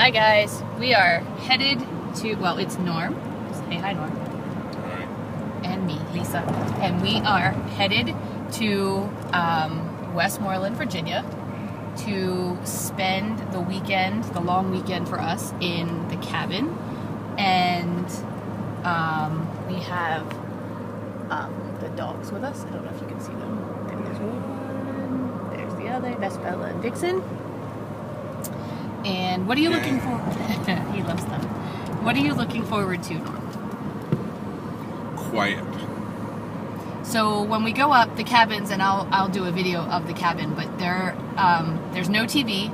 Hi guys, we are headed to, well, it's Norm. Say hi, Norm. Hi. And me, Lisa. And we are headed to Westmoreland, Virginia to spend the weekend, the long weekend for us, in the cabin. And we have the dogs with us. I don't know if you can see them. There's one, there's the other. That's Bella and Dixon. And what are you looking for? He loves them. What are you looking forward to, Norm? Quiet. So when we go up, the cabins, and I'll do a video of the cabin, but there's no TV.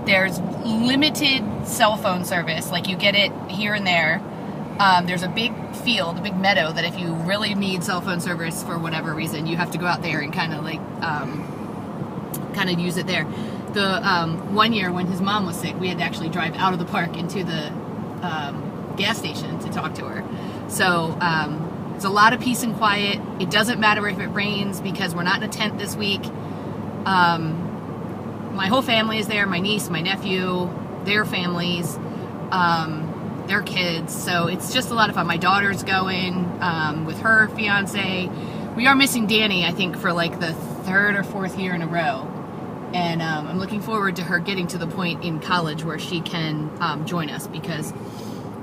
There's limited cell phone service. Like, you get it here and there. There's a big field, a big meadow, that if you really need cell phone service for whatever reason, you have to go out there and kind of use it there. The one year when his mom was sick, we had to actually drive out of the park into the gas station to talk to her. So it's a lot of peace and quiet. It doesn't matter if it rains because we're not in a tent this week. My whole family is there, my niece, my nephew, their families, their kids. So it's just a lot of fun. My daughter's going with her fiance. We are missing Danny, I think, for like the third or fourth year in a row. And I'm looking forward to her getting to the point in college where she can join us, because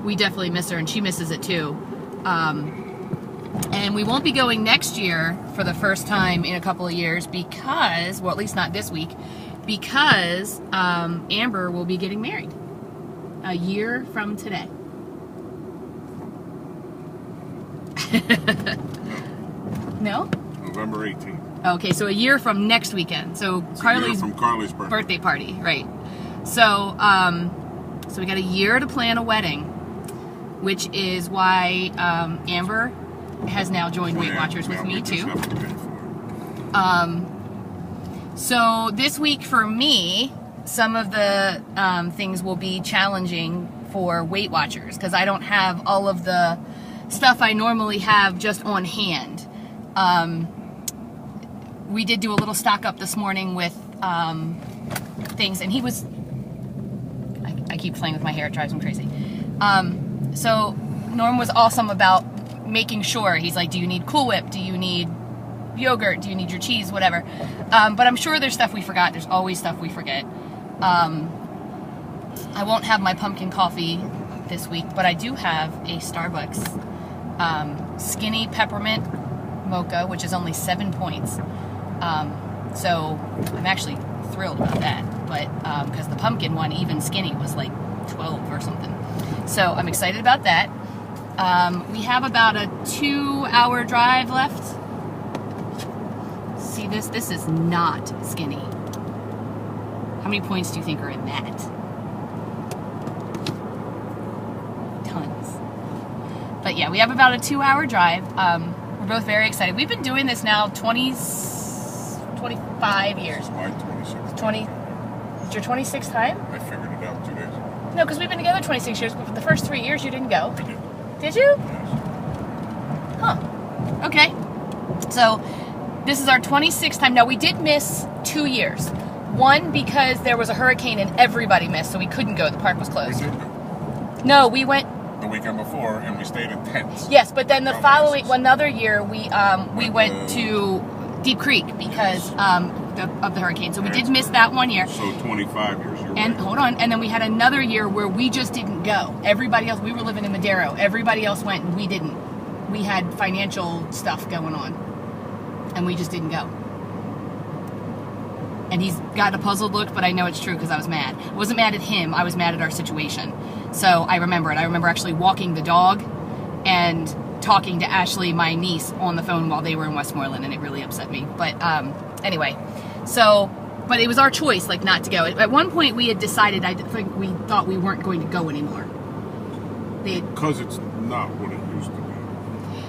we definitely miss her and she misses it too. And we won't be going next year for the first time in a couple of years because, well, at least not this week, because Amber will be getting married a year from today. No? November 18th. Okay, so a year from next weekend. So Carly's birthday party, right? So, so we got a year to plan a wedding, which is why Amber has now joined Weight Watchers with me too. So this week for me, some of the things will be challenging for Weight Watchers because I don't have all of the stuff I normally have just on hand. We did do a little stock up this morning with things, and he was, I keep playing with my hair, it drives him crazy. So Norm was awesome about making sure. He's like, do you need Cool Whip? Do you need yogurt? Do you need your cheese? Whatever. But I'm sure there's stuff we forgot. There's always stuff we forget. I won't have my pumpkin coffee this week, but I do have a Starbucks skinny peppermint mocha, which is only 7 points. So I'm actually thrilled about that, but because the pumpkin one, even skinny, was like 12 or something. So I'm excited about that. We have about a 2-hour drive left. See this? This is not skinny. How many points do you think are in that? Tons. But yeah, we have about a 2-hour drive. We're both very excited. We've been doing this now 25 years. This is my 26th. 20. It's your 26th time? I figured it out 2 days ago. No, because we've been together 26 years, but for the first 3 years you didn't go. I did. Did you? Yes. Huh. Okay. So this is our 26th time. Now, we did miss 2 years. One, because there was a hurricane and everybody missed, so we couldn't go. The park was closed. We did go No, we went the weekend before, and we stayed in tents. Yes, but then the following, another year, we went to Deep Creek because of the hurricane. So we did miss that 1 year. So 25 years. You're And right. hold on, and then we had another year where we just didn't go. Everybody else, we were living in Madero. Everybody else went, and we didn't. We had financial stuff going on, and we just didn't go. And he's got a puzzled look, but I know it's true because I was mad. I wasn't mad at him. I was mad at our situation. So I remember it. I remember actually walking the dog and talking to Ashley, my niece, on the phone while they were in Westmoreland, and it really upset me. But anyway, so, but it was our choice, like, not to go. At one point, we had decided, I think we thought we weren't going to go anymore. Because it's not what it used to be.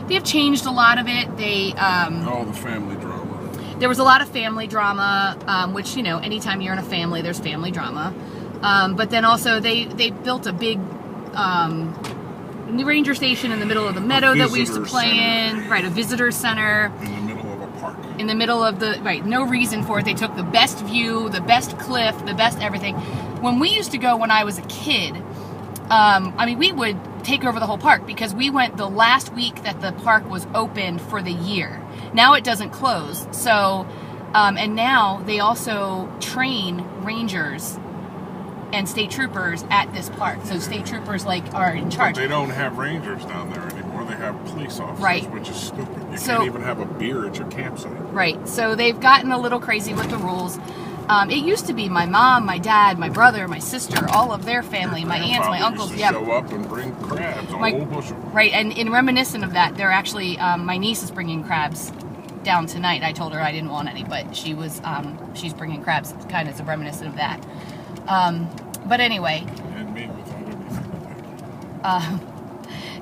They have changed a lot of it. All the family drama. There was a lot of family drama, which, you know, anytime you're in a family, there's family drama. But then also they built a big ranger station in the middle of the meadow that we used to play in. Right, a visitor center. In the middle of a park. In the middle of the, right, no reason for it. They took the best view, the best cliff, the best everything. when we used to go when I was a kid, I mean, we would take over the whole park because we went the last week that the park was open for the year. Now it doesn't close. So, and now they also train rangers and state troopers at this park. So state troopers are in charge. But they don't have rangers down there anymore. They have police officers, right, which is stupid. You can't even have a beer at your campsite. Right. So they've gotten a little crazy with the rules. It used to be my mom, my dad, my brother, my sister, all of their family, my aunts, my uncles. Used to show up and bring crabs, a whole bushel. Right, and in reminiscent of that, they're actually my niece is bringing crabs down tonight. I told her I didn't want any, but she was she's bringing crabs, kind of as a reminiscent of that. But anyway. And me without anything.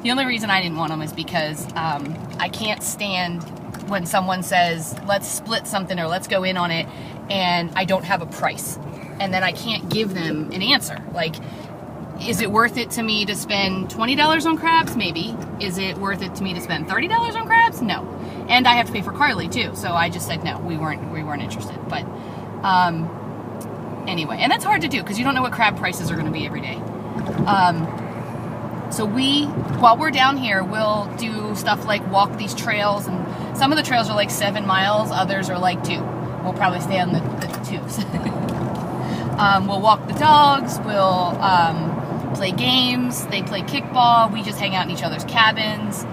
The only reason I didn't want them is because I can't stand when someone says, let's split something or let's go in on it, and I don't have a price. And then I can't give them an answer. Like, is it worth it to me to spend $20 on crabs? Maybe. Is it worth it to me to spend $30 on crabs? No. And I have to pay for Carly too. So I just said no, we weren't interested. But anyway, and that's hard to do because you don't know what crab prices are going to be every day. So while we're down here, we'll do stuff like walk these trails, and some of the trails are like 7 miles, others are like 2. We'll probably stay on the 2s. We'll walk the dogs, we'll play games, they play kickball, we just hang out in each other's cabins.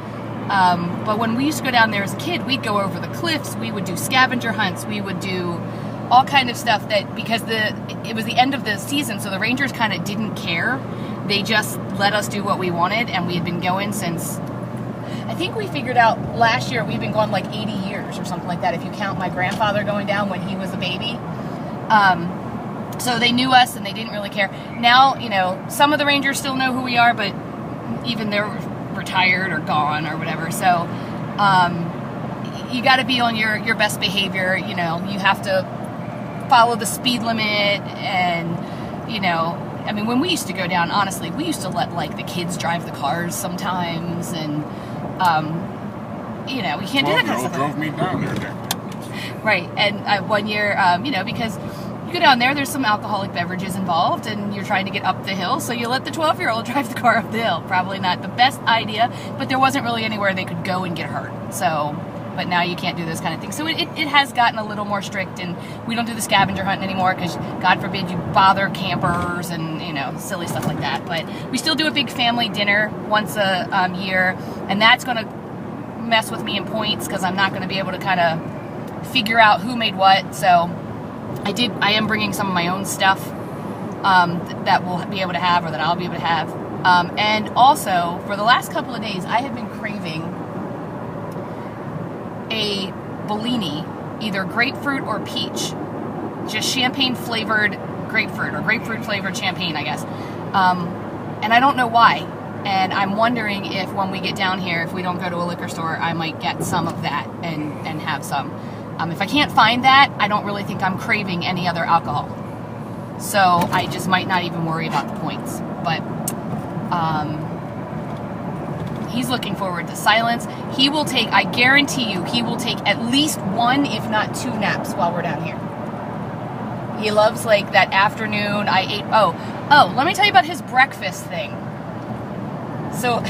But when we used to go down there as a kid, we'd go over the cliffs, we would do scavenger hunts, we would do all kind of stuff that, because it was the end of the season, so the rangers kind of didn't care. They just let us do what we wanted, and we had been going since, I think we figured out last year we've been going like 80 years or something like that, if you count my grandfather going down when he was a baby. So they knew us and they didn't really care. Now, some of the rangers still know who we are, but even they're retired or gone or whatever. So you got to be on your best behavior. You have to follow the speed limit, and I mean, when we used to go down, honestly, we used to let the kids drive the cars sometimes, and we can't do that kind of stuff. Drove me down there. Right, and one year, because you go down there, there's some alcoholic beverages involved, and you're trying to get up the hill, so you let the 12-year-old drive the car up the hill. Probably not the best idea, but there wasn't really anywhere they could go and get hurt. So, but now you can't do those kind of things. So it has gotten a little more strict, and we don't do the scavenger hunting anymore because, God forbid, you bother campers and, silly stuff like that. But we still do a big family dinner once a year, and that's going to mess with me in points because I'm not going to be able to kind of figure out who made what. So I am bringing some of my own stuff that we'll be able to have, or that I'll be able to have. And also, for the last couple of days, I have been craving a Bellini, either grapefruit or peach, just champagne flavored grapefruit, or grapefruit flavored champagne, I guess. And I don't know why. And I'm wondering if when we get down here, if we don't go to a liquor store, I might get some of that and have some. If I can't find that, I don't really think I'm craving any other alcohol. So I just might not even worry about the points. But he's looking forward to silence. He will take, I guarantee you, he will take at least 1, if not 2 naps while we're down here. He loves that afternoon. Oh, let me tell you about his breakfast thing. So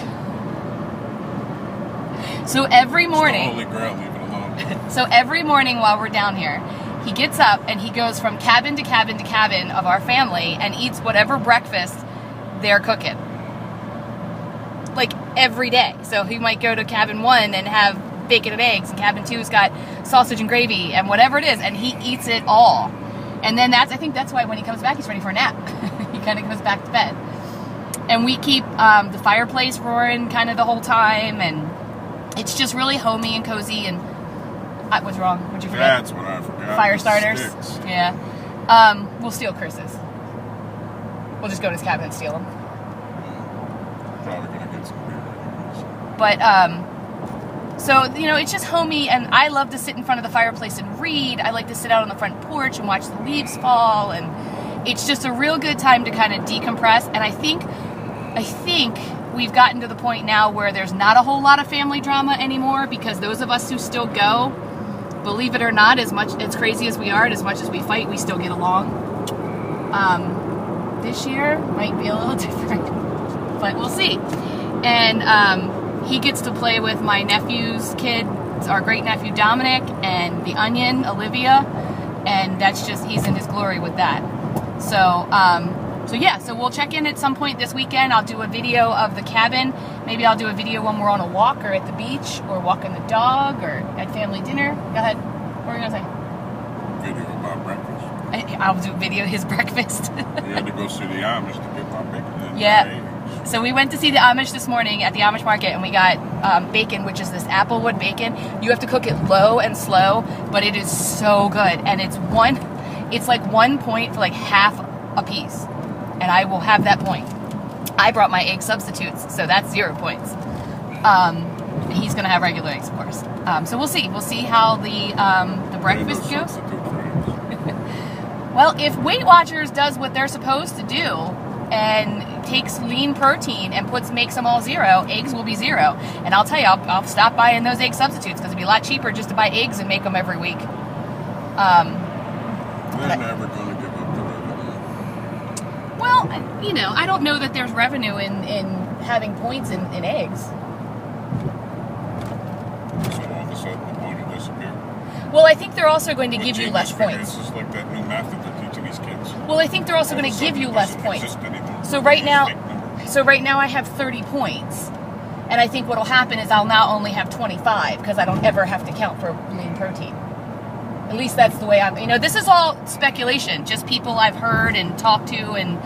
every morning. Holy grail, leave it alone. So every morning while we're down here, he gets up and he goes from cabin to cabin to cabin of our family and eats whatever breakfast they're cooking. Every day. So he might go to cabin 1 and have bacon and eggs, and cabin 2's got sausage and gravy and whatever it is, and he eats it all. And then I think that's why when he comes back, he's ready for a nap. He kind of goes back to bed. And we keep the fireplace roaring kind of the whole time, and it's just really homey and cozy. And what's wrong? What'd you forget? That's what I forgot. Fire starters. Sticks. Yeah. We'll steal Chris's. We'll just go to his cabin and steal them. Probably gonna get some beer. But so it's just homey, and I love to sit in front of the fireplace and read. I like to sit out on the front porch and watch the leaves fall, and it's just a real good time to kind of decompress. And I think we've gotten to the point now where there's not a whole lot of family drama anymore, because those of us who still go, believe it or not, as crazy as we are and as much as we fight, we still get along. This year might be a little different, but we'll see. And he gets to play with my nephew's kid, our great nephew Dominic, and the Onion, Olivia, and that's just, he's in his glory with that. So, so we'll check in at some point this weekend. I'll do a video of the cabin. Maybe I'll do a video when we're on a walk or at the beach or walking the dog or at family dinner. Go ahead. What were you going to say? Video of my breakfast. I'll do a video of his breakfast. We had to go see the Amish to get my bacon. Yeah. So we went to see the Amish this morning at the Amish market, and we got bacon, which is this applewood bacon. You have to cook it low and slow, but it is so good. And it's like 1 point for like half a piece. And I will have that point. I brought my egg substitutes, so that's 0 points. He's going to have regular eggs, of course. So we'll see. We'll see how the breakfast goes. Well, if Weight Watchers does what they're supposed to do and takes lean protein and makes them all 0, eggs will be 0. And I'll tell you, I'll stop buying those egg substitutes because it'd be a lot cheaper just to buy eggs and make them every week. They're never going to give up the revenue. Well, I don't know that there's revenue in having points in eggs. So all of a sudden the point will disappear. Well, I think they're also going to give you less points. It's just like that new method they're teaching these kids. Well, I think they're also going to give you less points. So right now I have 30 points. And I think what'll happen is I'll now only have 25 because I don't ever have to count for lean protein. At least that's the way this is all speculation, just people I've heard and talked to, and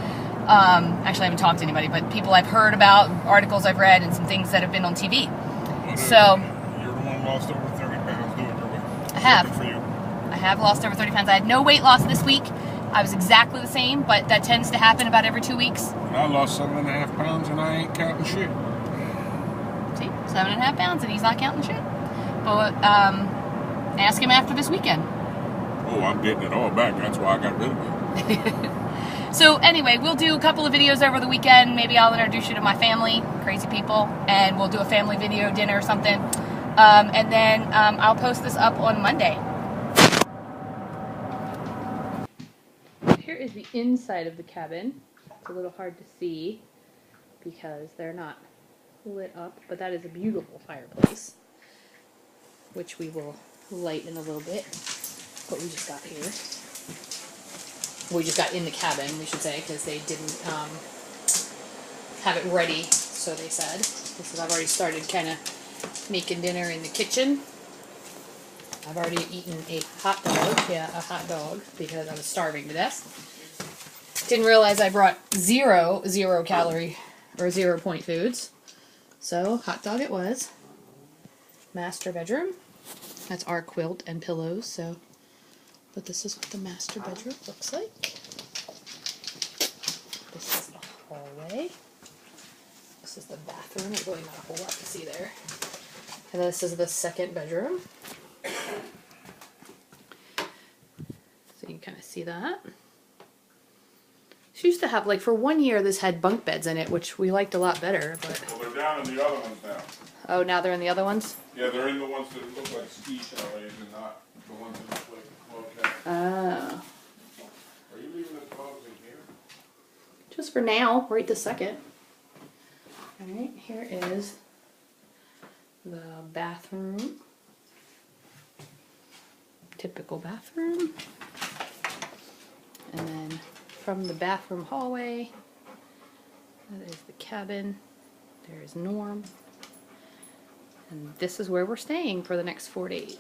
actually I haven't talked to anybody, but people I've heard about, articles I've read, and some things that have been on TV. So you're the one lost over 30 pounds doing your way. I have. For you. I have lost over 30 pounds. I had no weight loss this week. I was exactly the same, but that tends to happen about every 2 weeks. And I lost 7.5 pounds and I ain't counting shit. See, 7.5 pounds and he's not counting shit. But ask him after this weekend. Oh, I'm getting it all back. That's why I got rid of it. So anyway, we'll do a couple of videos over the weekend. Maybe I'll introduce you to my family, crazy people, and we'll do a family video dinner or something. And then I'll post this up on Monday. Here is the inside of the cabin. It's a little hard to see because they're not lit up, but that is a beautiful fireplace, which we will light in a little bit. What we just got here. We just got in the cabin, we should say, because they didn't have it ready, so they said. Because I've already started kind of making dinner in the kitchen. I've already eaten a hot dog, because I was starving to death. Didn't realize I brought zero calorie or 0 point foods. So, hot dog it was. Master bedroom. That's our quilt and pillows, so. But this is what the master bedroom looks like. This is the hallway. This is the bathroom. There's really not a whole lot to see there. And this is the second bedroom. So you can kind of see that. She used to have, like, for 1 year, this had bunk beds in it, which we liked a lot better. But Well, they're down in the other ones now. oh, now they're in the other ones? Yeah, they're in the ones that look like ski chalets and not the ones that look like okay. Oh. Are you leaving the dogs in here? Just for now, right this second. Alright, here is the bathroom. Typical bathroom. And then from the bathroom hallway, that is the cabin. There is Norm. And this is where we're staying for the next 4 days.